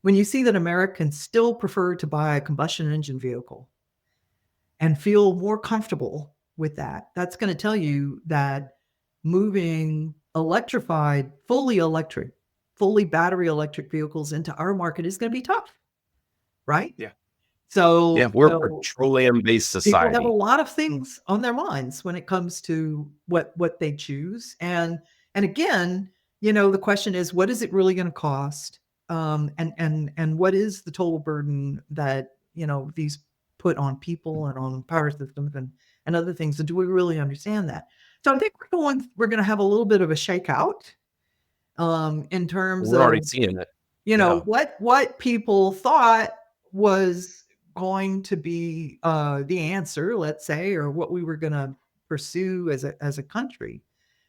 when you see that Americans still prefer to buy a combustion engine vehicle and feel more comfortable with that, that's going to tell you that moving electrified, fully electric, fully battery electric vehicles into our market is going to be tough, right? Yeah. Yeah. So, We're a so petroleum-based people have a society. lot of things on their minds when it comes to what they choose, and again, the question is, what is it really going to cost, and what is the total burden that these put on people and on power systems and other things, and do we really understand that? So I think we're going to have a little bit of a shakeout, in terms We're already of seeing it. Yeah. what people thought was going to be the answer, let's say, or what we were going to pursue as a country.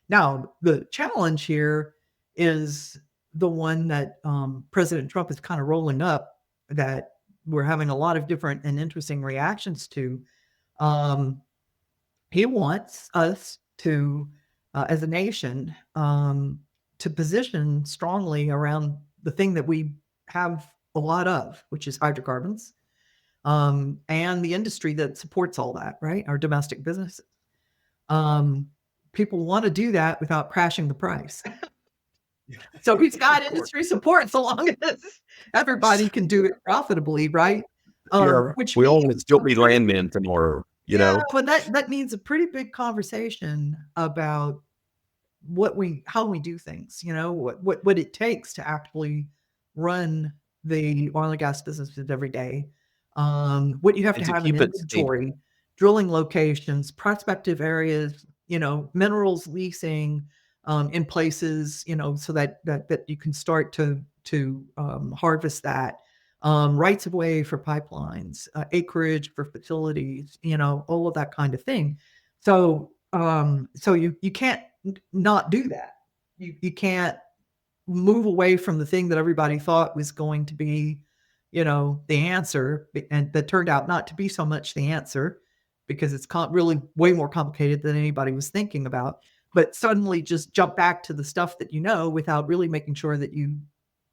Now, the challenge here is the one that President Trump is kind of rolling up, that we're having a lot of different and interesting reactions to. Um, he wants us to, as a nation, to position strongly around the thing that we have a lot of, which is hydrocarbons, and the industry that supports all that, right? Our domestic businesses. Um, People want to do that without crashing the price. So he's got industry support so long as everybody can do it profitably, right? Yeah. Which We means all would still be landmen tomorrow, yeah, but that means a pretty big conversation about how we do things, what it takes to actually run the oil and gas businesses every day. What you have to and to have in keep it stable. inventory, drilling locations, prospective areas, minerals leasing, in places, so that you can start to harvest that. Rights of way for pipelines, acreage for facilities, all of that kind of thing. So you can't not do that. You can't move away from the thing that everybody thought was going to be, the answer, and that turned out not to be so much the answer, because it's really way more complicated than anybody was thinking about. But suddenly just jump back to the stuff that without really making sure that you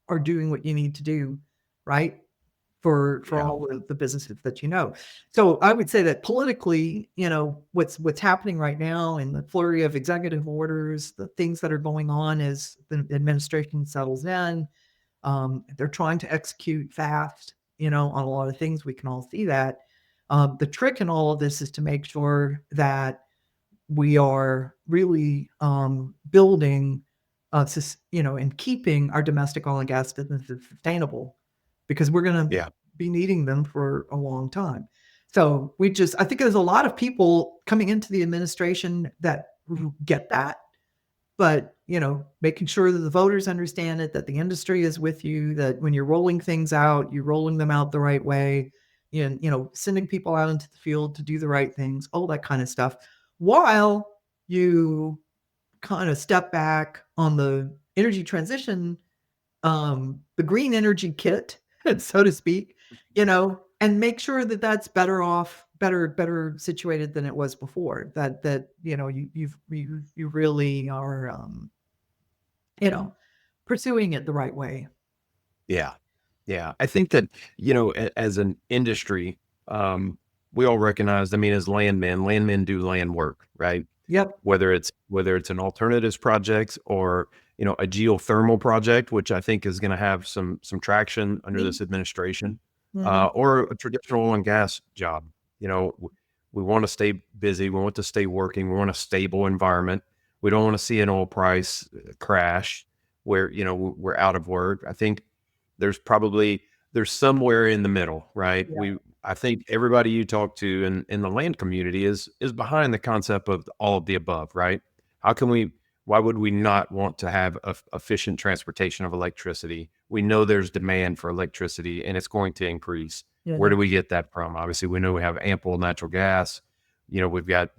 are doing what you need to do, right? For Yeah. all of the businesses that So I would say that politically, what's happening right now in the flurry of executive orders, the things that are going on as the administration settles in, they're trying to execute fast, on a lot of things. We can all see that. The trick in all of this is to make sure that we are really building, and keeping our domestic oil and gas businesses sustainable, because we're going to Yeah. be needing them for a long time. So I think there's a lot of people coming into the administration that get that, but making sure that the voters understand it, that the industry is with you, that when you're rolling things out, you're rolling them out the right way, and sending people out into the field to do the right things, all that kind of stuff, while you kind of step back on the energy transition, the green energy kit, so to speak, and make sure that that's better situated than it was before. That you really are, pursuing it the right way. Yeah. Yeah. I think that, as an industry, we all recognize, I mean, as landmen do land work, right? Yep. Whether it's an alternatives project or, a geothermal project, which I think is going to have some traction under this administration, Mm-hmm. or a traditional oil and gas job. We want to stay busy. We want to stay working. We want a stable environment. We don't want to see an oil price crash where, we're out of work. I think there's somewhere in the middle, right? Yeah. I think everybody you talk to in the land community is behind the concept of all of the above, right? How can why would we not want to have efficient transportation of electricity? We know there's demand for electricity and it's going to increase. Where Yeah. do we get that from? Obviously, we know we have ample natural gas. We've got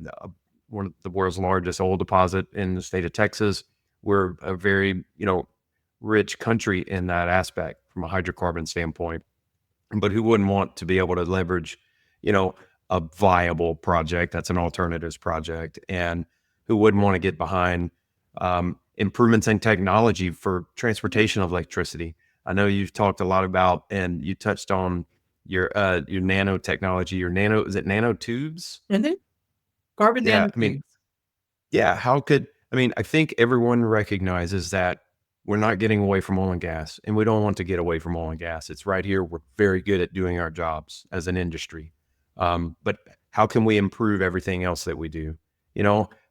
one of the world's largest oil deposit in the state of Texas. We're a very, rich country in that aspect from a hydrocarbon standpoint. But who wouldn't want to be able to leverage, a viable project that's an alternatives project, and who wouldn't want to get behind improvements in technology for transportation of electricity? I know you've talked a lot about, and you touched on your nanotechnology, your nano, is it nanotubes? And then carbon Yeah, I mean, nanotubes. yeah, how could I mean, I think everyone recognizes that we're not getting away from oil and gas, and we don't want to get away from oil and gas. It's right here. We're very good at doing our jobs as an industry. But how can we improve everything else that we do?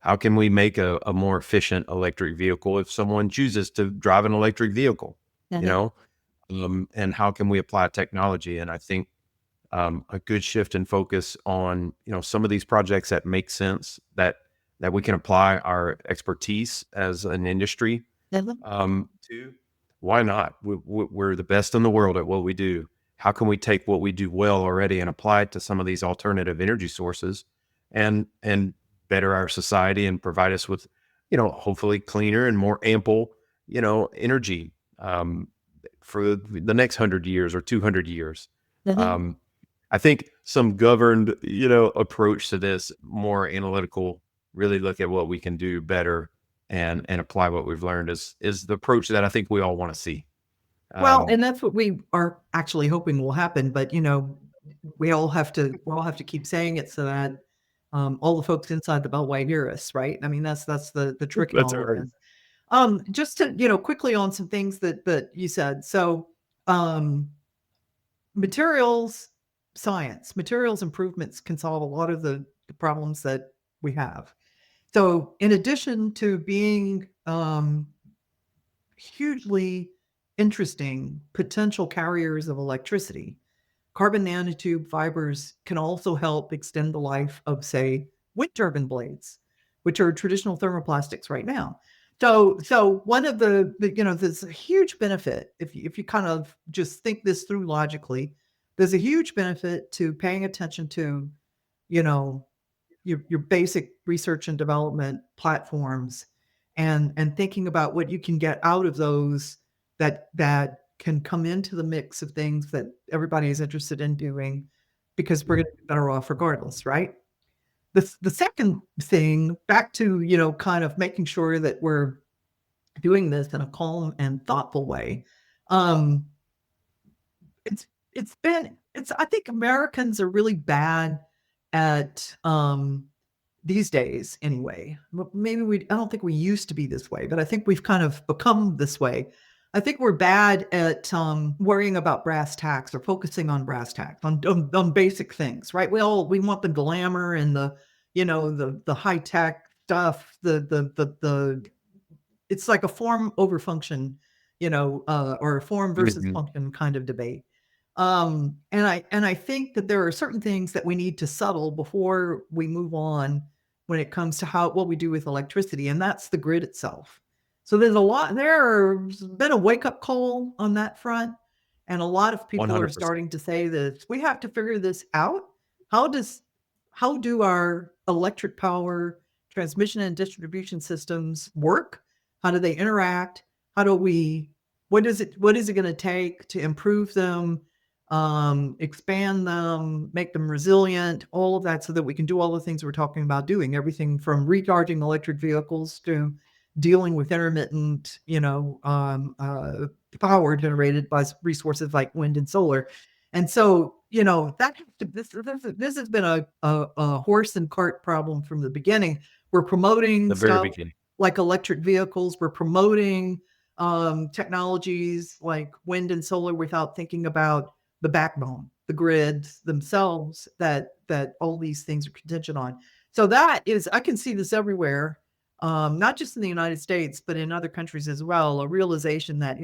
How can we make a more efficient electric vehicle if someone chooses to drive an electric vehicle? You Mhm. know, and how can we apply technology? And I think a good shift in focus on some of these projects that make sense, that we can apply our expertise as an industry Mhm. to. Why not? We're the best in the world at what we do. How can we take what we do well already and apply it to some of these alternative energy sources, and better our society and provide us with hopefully cleaner and more ample energy for the next 100 years or 200 years. Mhm. um, I think some governed, approach to this, more analytical, really look at what we can do better and apply what we've learned is the approach that I think we all want to see. Well, Um, and that's what we are actually hoping will happen, but, we all have to keep saying it so that, all the folks inside the Beltway hear us, right? I mean, that's the trick in that's all all of right. this. Just to, quickly on some things that you said. So, um, materials science, materials improvements can solve a lot of the problems that we have. So, in addition to being, hugely interesting potential carriers of electricity, carbon nanotube fibers can also help extend the life of, say, wind turbine blades, which are traditional thermoplastics right now. So one of there's a huge benefit if you kind of just think this through logically. There's a huge benefit to paying attention to, you know, your basic research and development platforms, and thinking about what you can get out of those that can come into the mix of things that everybody is interested in doing, because we're gonna be better off regardless, right? The second thing, back to, kind of making sure that we're doing this in a calm and thoughtful way. um, it's it's I think Americans are really bad at, these days anyway. Maybe I don't think we used to be this way, but I think we've kind of become this way. I think we're bad at, worrying about brass tacks or focusing on brass tacks, on basic things, right? We want the glamour and the high tech stuff, the it's like a form over function, or a form versus Mhm. function kind of debate. And I think that there are certain things that we need to settle before we move on when it comes to what we do with electricity, and that's the grid itself. So there's been a wake up call on that front, and a lot of people are 100%. starting to say that we have to figure this out. How does how do our electric power transmission and distribution systems work? How do they interact? How do we what is it going to take to improve them, expand them, make them resilient, all of that so that we can do all the things we're talking about doing, everything from recharging electric vehicles to dealing with intermittent, power generated by resources like wind and solar. And so, this has been a horse and cart problem from the beginning. We're promoting The very stuff beginning. like electric vehicles. We're promoting, technologies like wind and solar without thinking about the backbone, the grids themselves that all these things are contingent on. So I can see this everywhere, not just in the United States, but in other countries as well. A realization that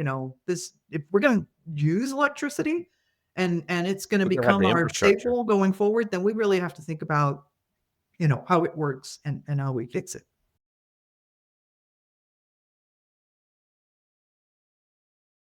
this if we're going to use electricity, and it's going to We gotta have become the our infrastructure. staple going forward, then we really have to think about how it works and how we fix it.